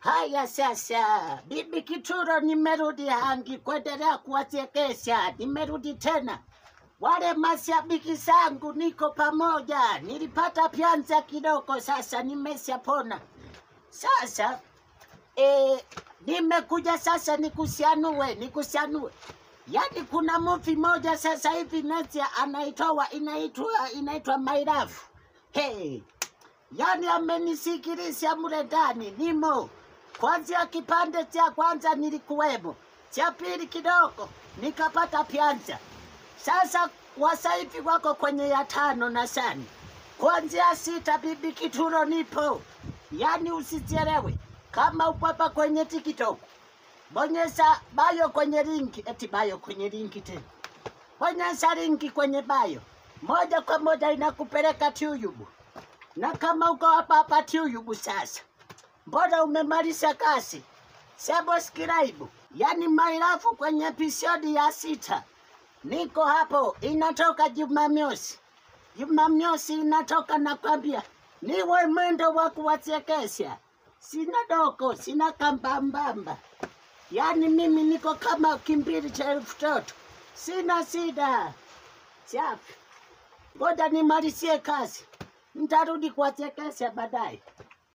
Haya sasa, Bibi Kituro nimerudi Hangi kuendelea kuwachekesha. Nimerudi tena. Wale mashabiki zangu niko pamoja. Nilipata pianza kidogo sasa nimeshapona. Sasa nimekuja sasa nikusianue. Yaani kuna movie moja sasa hivi Netia inaitwa My Love. Hey. Yaani amenisikiliza mule ndani nimo. Kwanza kipande cha kwanza nilikuwemo. Cha pili kidogo nikapata pianza. Sasa wasaivi wako kwenye ya 5 na sana. Kwanza 6 Bibi Kituro nipo. Yaani usichelewe. Kama upo hapa kwenye TikTok, bonyeza bio kwenye linki, bio kwenye linki tena. Bonyeza linki kwenye bio. Moja kwa moja inakupeleka YouTube. Na kama uko hapa YouTube sasa, mbona umemaliza kazi? Subscribe. Yaani My Love kwenye episode ya 6. Niko hapo, inatoka Jumamosi. Jumamosi inatoka nakwambia. Niwe mwendo wa kuwachekesha. Sina doko, sina kambambamba. Yaani mimi niko kama kimbili cha 1000. Sina sida. Safi. Ngoja nimalizie kazi. Nitarudi kuwachekesha baadaye.